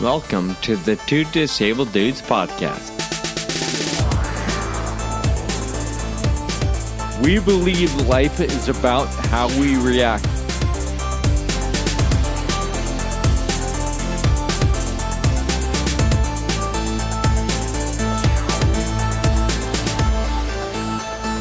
Welcome to the Two Disabled Dudes podcast. We believe life is about how we react.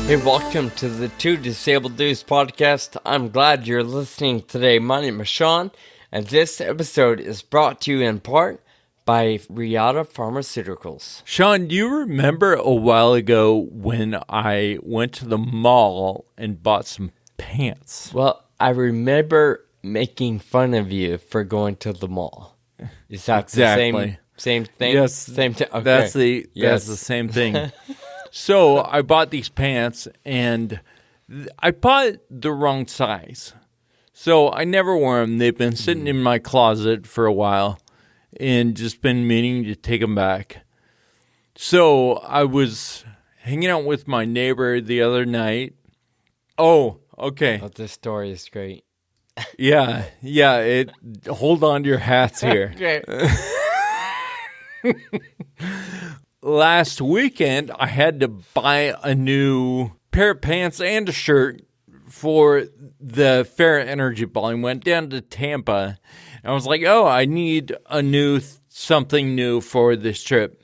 Hey, welcome to the Two Disabled Dudes podcast. I'm glad you're listening today. My name is Sean, and this episode is brought to you in part by Reata Pharmaceuticals. Sean, do you remember a while ago when I went to the mall and bought some pants? Well, I remember making fun of you for going to the mall. Is that exactly the same thing? Yes, same thing. Okay. That's the same thing. So I bought these pants, and I bought the wrong size. So I never wore them. They've been sitting in my closet for a while and just been meaning to take them back. So I was hanging out with my neighbor the other night. Oh, okay. Oh, this story is great. Yeah. Hold on to your hats here. Okay. Last weekend, I had to buy a new pair of pants and a shirt for the Fair Energy Ball. I went down to Tampa, and I was like, oh, I need something new for this trip.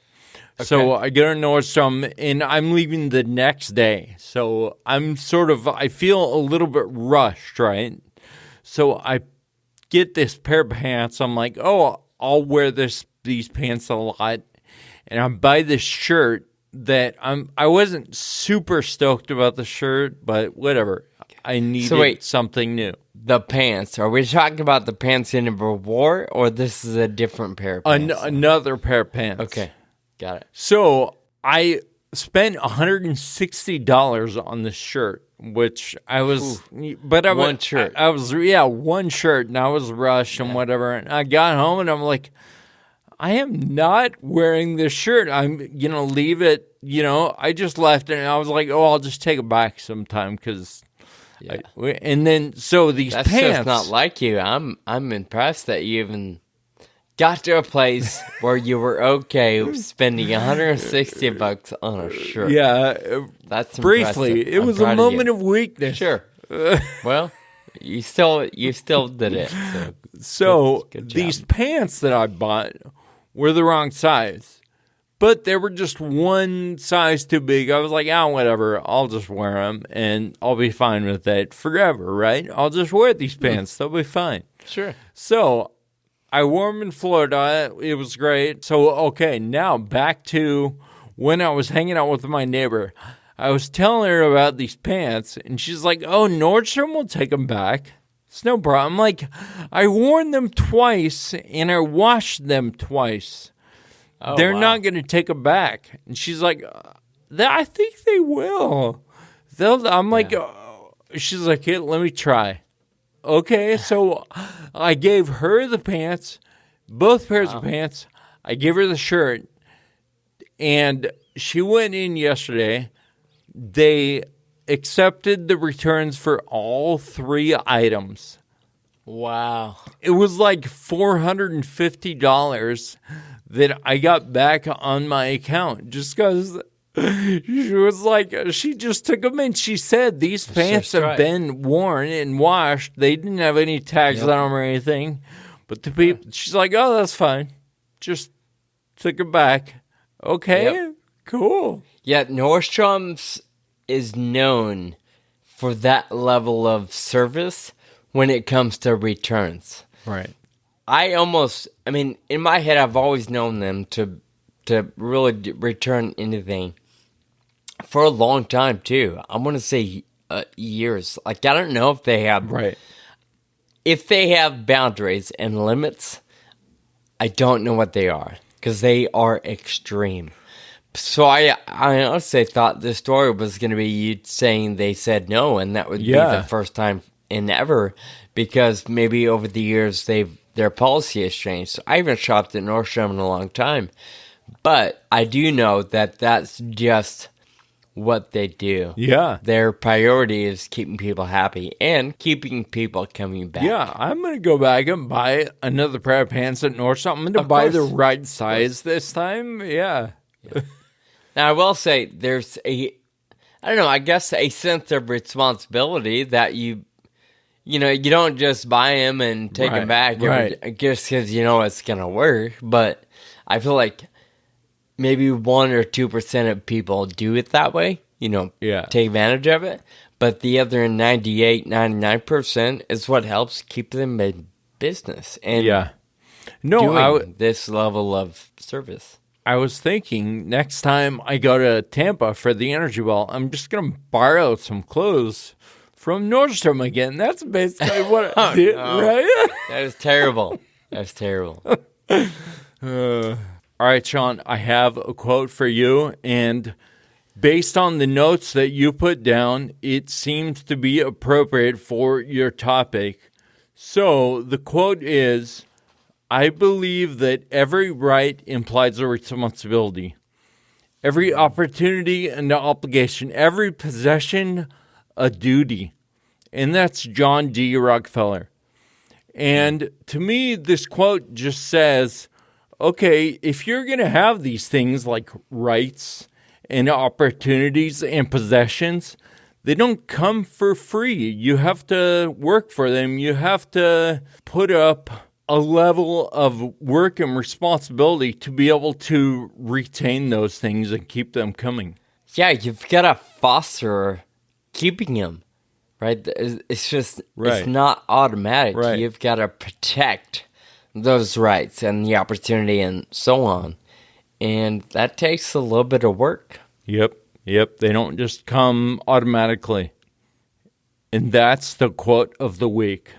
Okay. So I get a Nordstrom, and I'm leaving the next day. So I feel a little bit rushed, right? So I get this pair of pants. I'm like, oh, I'll wear these pants a lot. And I buy this shirt that I wasn't super stoked about the shirt, but whatever. I needed something new. The pants. Are we talking about the pants you never wore, or this is a different pair of pants? Another pair of pants. Okay. Got it. So I spent $160 on this shirt, which I was... Ooh, but one shirt. I was one shirt, and I was rushed and whatever. And I got home, and I'm like... I am not wearing this shirt. I'm going to leave it, I just left it, and I was like, oh, I'll just take it back sometime, because, and then, so these That's pants. That's just not like you. I'm impressed that you even got to a place where you were okay with spending $160 on a shirt. Yeah. That's briefly. Impressive. It was a moment of weakness. Sure. Well, you still did it. So good these pants that I bought were the wrong size, but they were just one size too big. I was like, whatever, I'll just wear them, and I'll be fine with it forever, right? I'll just wear these pants. They'll be fine. Sure. So I wore them in Florida. It was great. So, okay, now back to when I was hanging out with my neighbor. I was telling her about these pants, and she's like, oh, Nordstrom will take them back. It's no problem. I'm like, I worn them twice, and I washed them twice. Oh, They're wow. not going to take them back. And she's like, I think they will. I'm like, she's like, here, let me try. Okay, so I gave her the pants, both pairs of pants. I gave her the shirt, and she went in yesterday. They accepted the returns for all 3 items. Wow. It was like $450 that I got back on my account just because she was like, she just took them in. She said these pants have been worn and washed. They didn't have any tags on them or anything. But the people, she's like, oh, that's fine. Just took it back. Okay, cool. Yeah, Nordstrom's is known for that level of service when it comes to returns. Right. In my head, I've always known them to really return anything for a long time, too. I want to say years. Like, I don't know if they have... Right. If they have boundaries and limits, I don't know what they are, because they are extreme. So I honestly thought the story was going to be you saying they said no, and that would be the first time in ever, because maybe over the years their policy has changed. So I haven't shopped at Nordstrom in a long time, but I do know that that's just what they do. Yeah. Their priority is keeping people happy and keeping people coming back. Yeah, I'm going to go back and buy another pair of pants at Nordstrom. I'm going to buy the right size this time. Yeah. Now, I will say there's I guess a sense of responsibility that you don't just buy them and take them back just because you know it's going to work. But I feel like maybe 1 or 2% of people do it that way, take advantage of it. But the other 98, 99% is what helps keep them in business and doing this level of service. I was thinking next time I go to Tampa for the Energy Ball, I'm just going to borrow some clothes from Nordstrom again. That's basically what I did, right? That is terrible. That's terrible. All right, Sean, I have a quote for you, and based on the notes that you put down, it seems to be appropriate for your topic. So the quote is, I believe that every right implies a responsibility. Every opportunity an obligation. Every possession a duty. And that's John D. Rockefeller. And to me, this quote just says, okay, if you're going to have these things like rights and opportunities and possessions, they don't come for free. You have to work for them. You have to put up a level of work and responsibility to be able to retain those things and keep them coming. Yeah, you've got to foster keeping them, right? It's just, it's not automatic. Right. You've got to protect those rights and the opportunity and so on. And that takes a little bit of work. Yep. They don't just come automatically. And that's the quote of the week.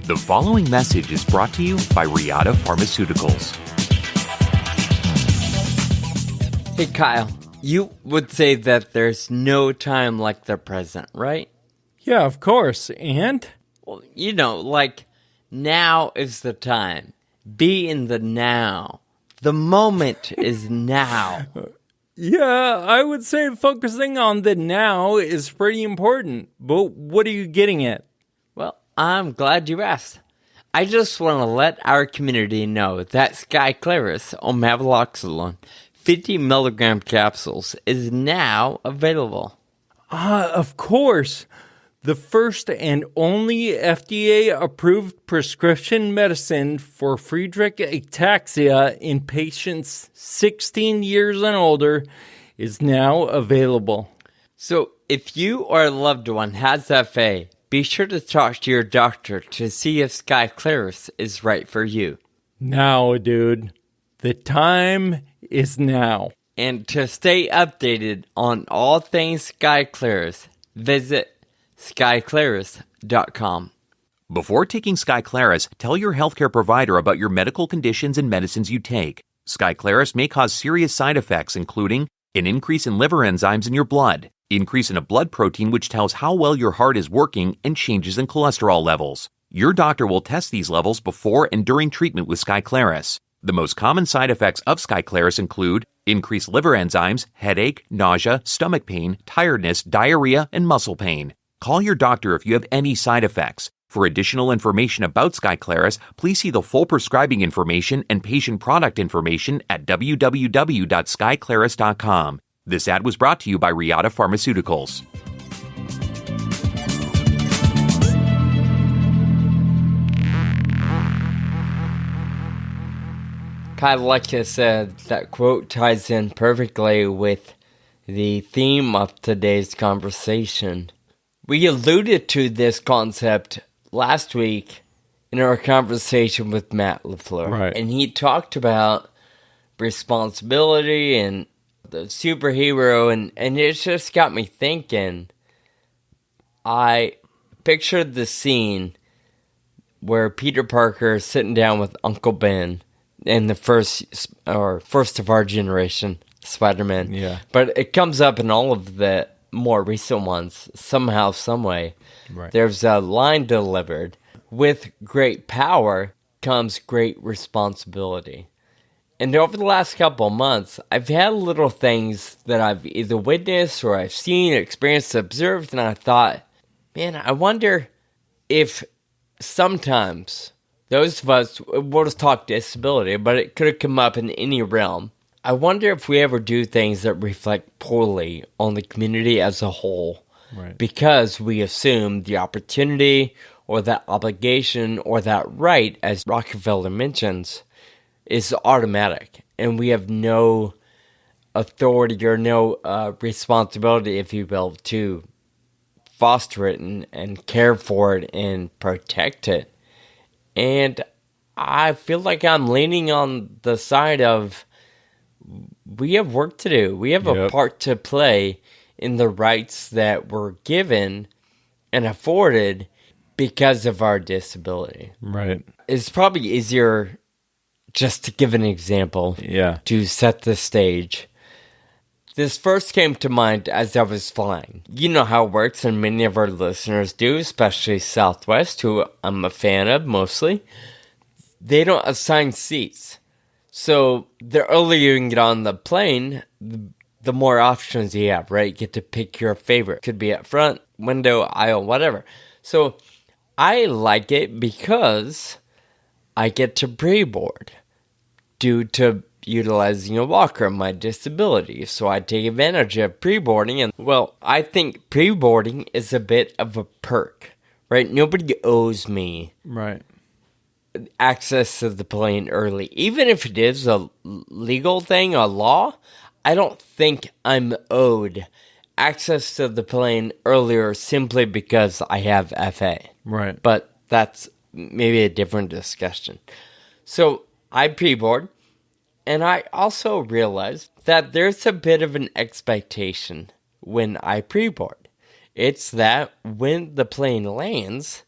The following message is brought to you by Reata Pharmaceuticals. Hey, Kyle, you would say that there's no time like the present, right? Yeah, of course. And? Well, like now is the time. Be in the now. The moment is now. Yeah, I would say focusing on the now is pretty important. But what are you getting at? Well, I'm glad you asked. I just want to let our community know that Skyclarys omavaloxolone 50 milligram capsules is now available. Of course. The first and only FDA-approved prescription medicine for Friedreich ataxia in patients 16 years and older is now available. So if you or a loved one has FA, be sure to talk to your doctor to see if Skyclarys is right for you. Now, dude. The time is now. And to stay updated on all things Skyclarys, visit Skyclarys.com. Before taking Skyclarys, tell your healthcare provider about your medical conditions and medicines you take. Skyclarys may cause serious side effects, including an increase in liver enzymes in your blood, increase in a blood protein which tells how well your heart is working, and changes in cholesterol levels. Your doctor will test these levels before and during treatment with Skyclarys. The most common side effects of Skyclarys include increased liver enzymes, headache, nausea, stomach pain, tiredness, diarrhea, and muscle pain. Call your doctor if you have any side effects. For additional information about Skyclarys, please see the full prescribing information and patient product information at www.skyclarys.com. This ad was brought to you by Reata Pharmaceuticals. Kyle, like I said, that quote ties in perfectly with the theme of today's conversation. We alluded to this concept last week in our conversation with Matt LaFleur. Right. And he talked about responsibility and the superhero, and it just got me thinking. I pictured the scene where Peter Parker is sitting down with Uncle Ben in the first of our generation Spider-Man. Yeah. But it comes up in all of the more recent ones, somehow, some way. Right. There's a line delivered. With great power comes great responsibility. And over the last couple of months, I've had little things that I've either witnessed or I've seen, experienced, observed, and I thought, man, I wonder if sometimes those of us, we'll just talk disability, but it could have come up in any realm. I wonder if we ever do things that reflect poorly on the community as a whole, Right. because we assume the opportunity or that obligation or that right, as Rockefeller mentions, is automatic, and we have no authority or no responsibility, if you will, to foster it and care for it and protect it. And I feel like I'm leaning on the side of we have work to do. We have a part to play in the rights that we're given and afforded because of our disability. Right. It's probably easier just to give an example to set the stage. This first came to mind as I was flying. You know how it works, and many of our listeners do, especially Southwest, who I'm a fan of mostly. They don't assign seats. So the earlier you can get on the plane, the more options you have, right? You get to pick your favorite. Could be up front, window, aisle, whatever. So I like it because I get to pre-board due to utilizing a walker, my disability. So I take advantage of pre-boarding. And, well, I think pre-boarding is a bit of a perk, right? Nobody owes me access to the plane early. Even if it is a legal thing, a law, I don't think I'm owed access to the plane earlier simply because I have FA. Right. But that's maybe a different discussion. So I pre-board, and I also realized that there's a bit of an expectation when I pre-board. It's that when the plane lands,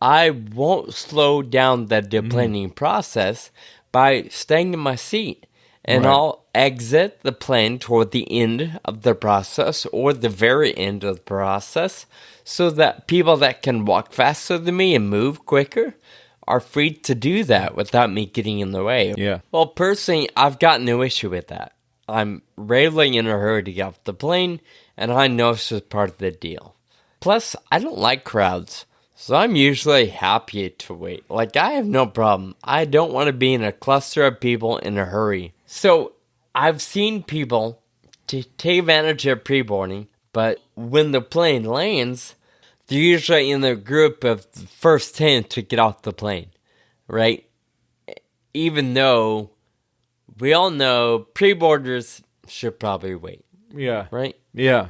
I won't slow down the deplaning process by staying in my seat. And I'll exit the plane toward the end of the process or the very end of the process so that people that can walk faster than me and move quicker are free to do that without me getting in the way. Yeah. Well, personally, I've got no issue with that. I'm rarely in a hurry to get off the plane, and I know it's just part of the deal. Plus, I don't like crowds, so I'm usually happy to wait. Like, I have no problem. I don't want to be in a cluster of people in a hurry. So, I've seen people take advantage of pre-boarding, but when the plane lands, they're usually in the group of the first 10 to get off the plane, right? Even though we all know pre-boarders should probably wait. Yeah. Right? Yeah.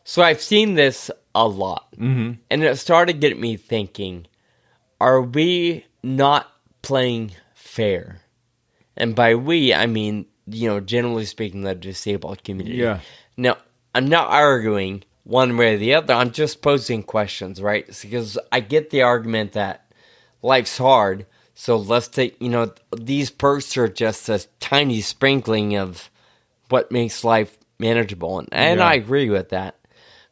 So I've seen this a lot. Mm-hmm. And it started getting me thinking, are we not playing fair? And by we, I mean, generally speaking, the disabled community. Yeah. Now, I'm not arguing one way or the other. I'm just posing questions, right? Because I get the argument that life's hard. So let's take, these perks are just a tiny sprinkling of what makes life manageable. And I agree with that.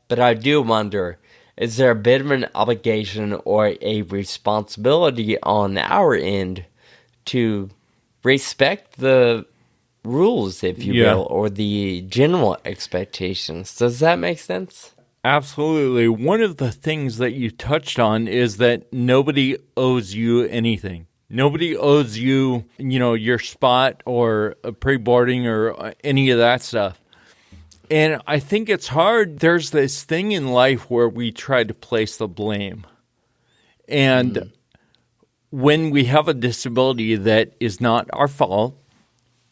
But I do wonder, is there a bit of an obligation or a responsibility on our end to respect the rules, if you will, or the general expectations? Does that make sense? Absolutely. One of the things that you touched on is that nobody owes you anything. Nobody owes you, your spot or pre-boarding or any of that stuff. And I think it's hard. There's this thing in life where we try to place the blame. And when we have a disability that is not our fault,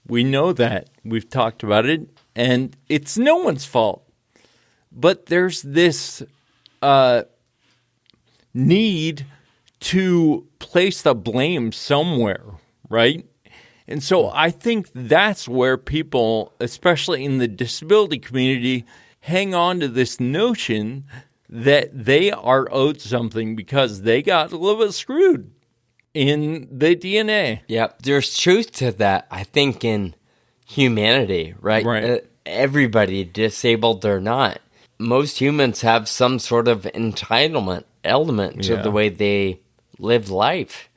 we know that. We've talked about it. And it's no one's fault. But there's this need to place the blame somewhere, right? And so I think that's where people, especially in the disability community, hang on to this notion that they are owed something because they got a little bit screwed in the DNA. Yeah, there's truth to that, I think, in humanity, right? Right. Everybody, disabled or not, most humans have some sort of entitlement element to the way they live life.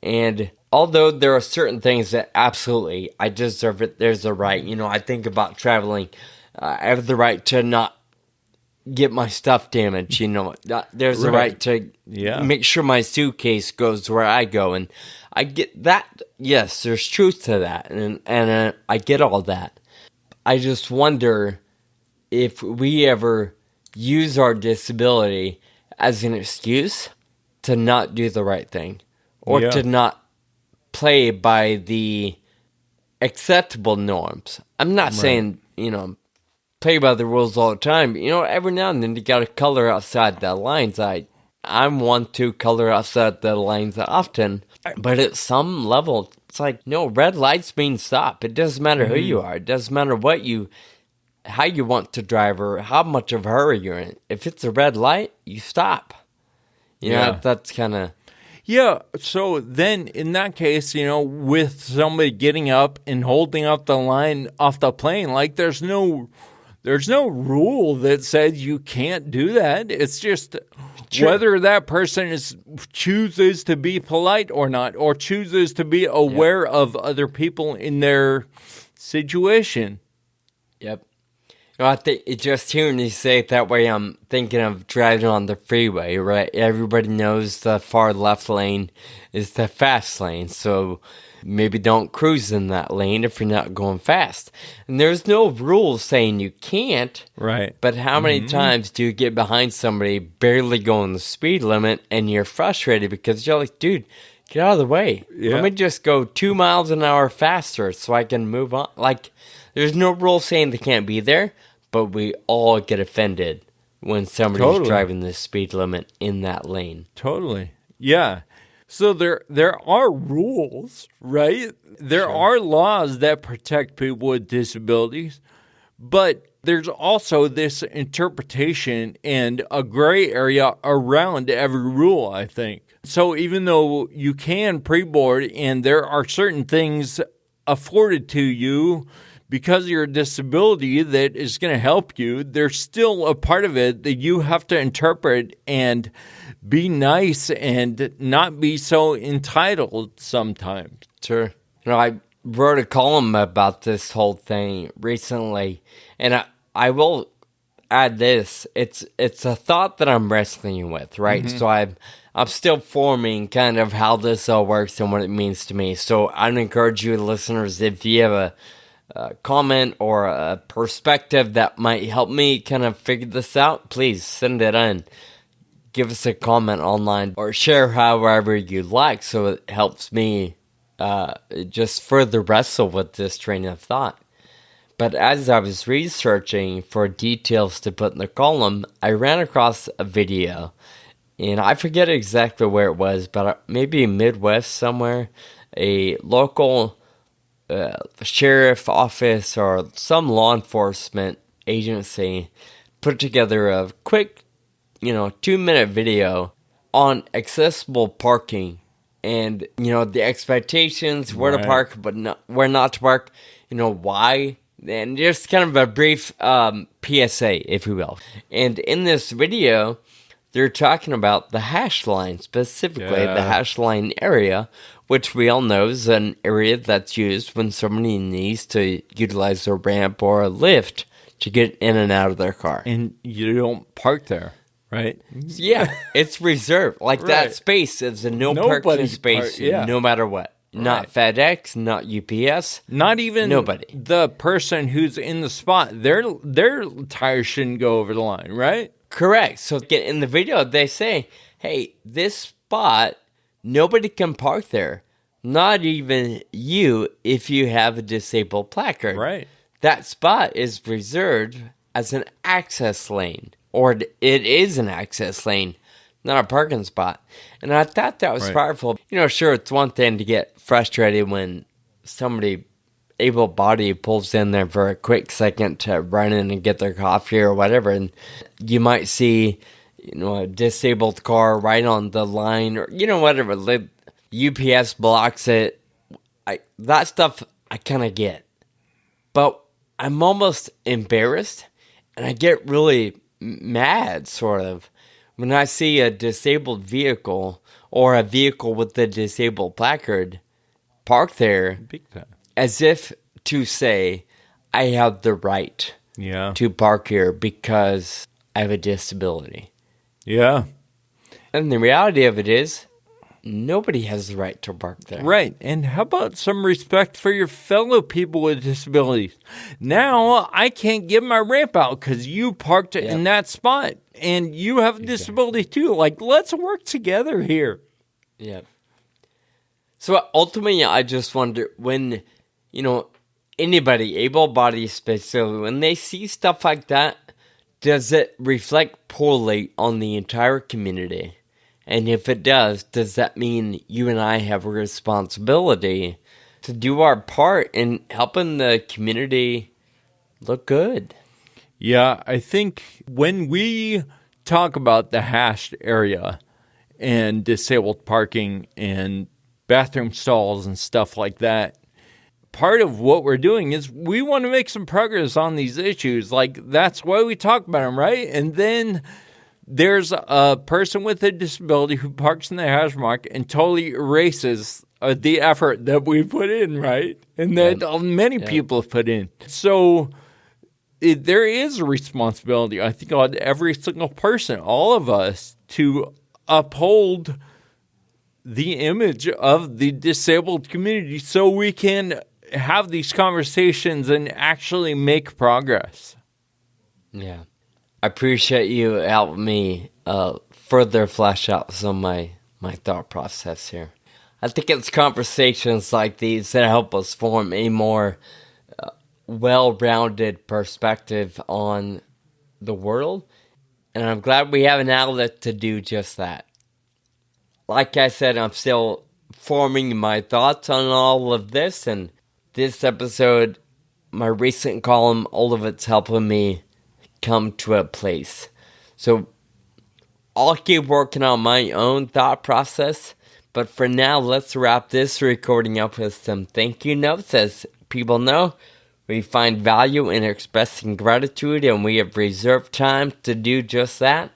And although there are certain things that absolutely I deserve it, there's a right. I think about traveling. I have the right to not get my stuff damaged. There's a right to make sure my suitcase goes where I go, and I get that. Yes, there's truth to that, and I get all that. I just wonder if we ever use our disability as an excuse to not do the right thing, or to not play by the acceptable norms. I'm not saying, play by the rules all the time. Every now and then you gotta color outside the lines. I'm one to color outside the lines often, but at some level, it's like, no, red lights mean stop. It doesn't matter who you are. It doesn't matter how you want to drive or how much of a hurry you're in. If it's a red light, you stop. That's kind of... Yeah, so then in that case, with somebody getting up and holding up the line off the plane, like there's no rule that says you can't do that. It's just whether that person chooses to be polite or not, or chooses to be aware of other people in their situation. Yep. I think just hearing you say it that way, I'm thinking of driving on the freeway, right? Everybody knows the far left lane is the fast lane, so maybe don't cruise in that lane if you're not going fast. And there's no rule saying you can't. Right. But how many times do you get behind somebody barely going the speed limit and you're frustrated because you're like, dude, get out of the way. Yeah. Let me just go 2 miles an hour faster so I can move on. Like, there's no rule saying they can't be there, but we all get offended when somebody's driving the speed limit in that lane. Totally. Yeah. So there are rules, right? There are laws that protect people with disabilities, but there's also this interpretation and a gray area around every rule, I think. So even though you can pre-board and there are certain things afforded to you because of your disability that is going to help you, there's still a part of it that you have to interpret and be nice and not be so entitled sometimes. Sure. I wrote a column about this whole thing recently, and I will add this. It's a thought that I'm wrestling with, right? So I'm still forming kind of how this all works and what it means to me. So I'd encourage you listeners, if you have a comment or a perspective that might help me kind of figure this out, please send it in. Give us a comment online or share however you like so it helps me just further wrestle with this train of thought. But as I was researching for details to put in the column, I ran across a video, and I forget exactly where it was, but maybe Midwest somewhere, a local sheriff office or some law enforcement agency put together a quick 2-minute video on accessible parking and, the expectations, where to park, but where not to park, why, and just kind of a brief PSA, if you will. And in this video, they're talking about the hash line, specifically the hash line area, which we all know is an area that's used when somebody needs to utilize a ramp or a lift to get in and out of their car. And you don't park there. Right? Yeah, it's reserved. Like that space is a no parking space no matter what. Not FedEx, not UPS. Not even nobody. The person who's in the spot. Their tires shouldn't go over the line, right? Correct. So in the video, they say, hey, this spot, nobody can park there. Not even you if you have a disabled placard. Right. That spot is reserved as an access lane. Or it is an access lane, not a parking spot. And I thought that was powerful. Sure, it's one thing to get frustrated when somebody able-bodied pulls in there for a quick second to run in and get their coffee or whatever. And you might see, a disabled car right on the line or, whatever. UPS blocks it. That stuff I kind of get. But I'm almost embarrassed and I get really mad, sort of, when I see a disabled vehicle or a vehicle with a disabled placard park there Big time. as if to say, I have the right Yeah. to park here because I have a disability. Yeah. And the reality of it is, nobody has the right to park there. Right. And how about some respect for your fellow people with disabilities? Now, I can't get my ramp out because you parked in that spot and you have a disability too. Like, let's work together here. Yeah. So ultimately, I just wonder when, anybody, able-bodied specifically, when they see stuff like that, does it reflect poorly on the entire community? And if it does that mean you and I have a responsibility to do our part in helping the community look good? Yeah, I think when we talk about the hashed area and disabled parking and bathroom stalls and stuff like that, part of what we're doing is we want to make some progress on these issues. Like, that's why we talk about them, right? And then there's a person with a disability who parks in the hash mark and totally erases the effort that we put in, right? And that many people have put in. So there is a responsibility, I think, on every single person, all of us, to uphold the image of the disabled community so we can have these conversations and actually make progress. Yeah. I appreciate you helping me further flesh out some of my thought process here. I think it's conversations like these that help us form a more well-rounded perspective on the world, and I'm glad we have an outlet to do just that. Like I said, I'm still forming my thoughts on all of this, and this episode, my recent column, all of it's helping me come to a place. So I'll keep working on my own thought process, but for now, let's wrap this recording up with some thank you notes. As people know, we find value in expressing gratitude, and we have reserved time to do just that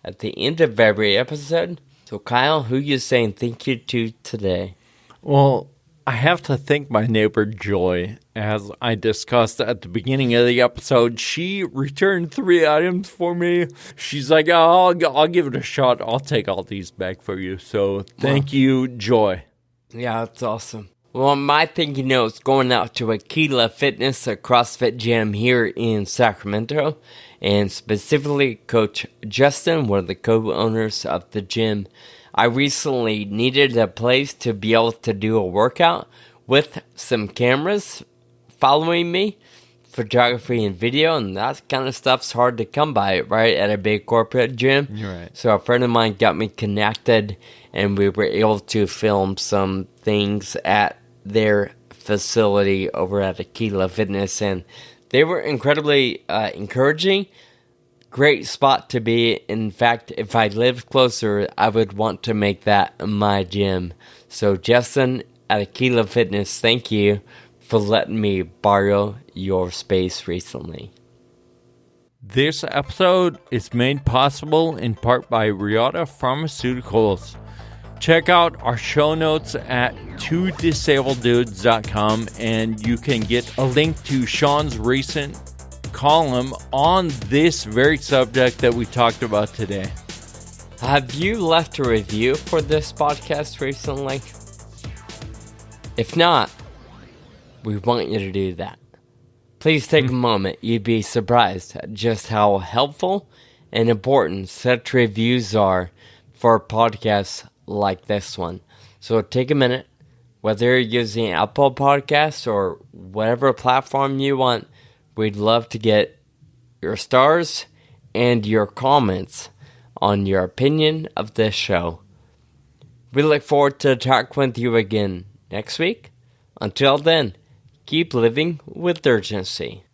at the end of every episode. So Kyle, who you saying thank you to today? Well, I have to thank my neighbor Joy. As I discussed at the beginning of the episode, she returned 3 items for me. She's like, I'll give it a shot. I'll take all these back for you. So thank you, Joy. Yeah, that's awesome. Well, my thank you note is going out to Aquila Fitness, a CrossFit gym here in Sacramento, and specifically Coach Justin, one of the co-owners of the gym. I recently needed a place to be able to do a workout with some cameras following me, photography and video, and that kind of stuff's hard to come by, right, at a big corporate gym. Right. So a friend of mine got me connected, and we were able to film some things at their facility over at Aquila Fitness, and they were incredibly encouraging. Great spot to be. In fact, if I lived closer, I would want to make that my gym. So Justin at Aquila Fitness, thank you for letting me borrow your space recently. This episode is made possible in part by Reata Pharmaceuticals. Check out our show notes at twodisableddudes.com, and you can get a link to Sean's recent column on this very subject that we talked about today. Have you left a review for this podcast recently? If not, we want you to do that. Please take a moment. You'd be surprised at just how helpful and important such reviews are for podcasts like this one. So take a minute, whether you're using Apple Podcasts or whatever platform you want. We'd love to get your stars and your comments on your opinion of this show. We look forward to talking with you again next week. Until then, keep living with urgency.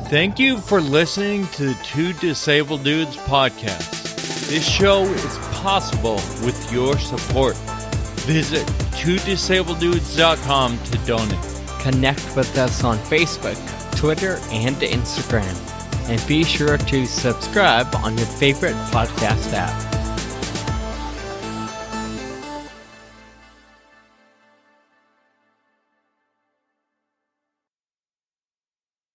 Thank you for listening to the Two Disabled Dudes podcast. This show is possible with your support. Visit twodisableddudes.com to donate. Connect with us on Facebook, Twitter, and Instagram. And be sure to subscribe on your favorite podcast app.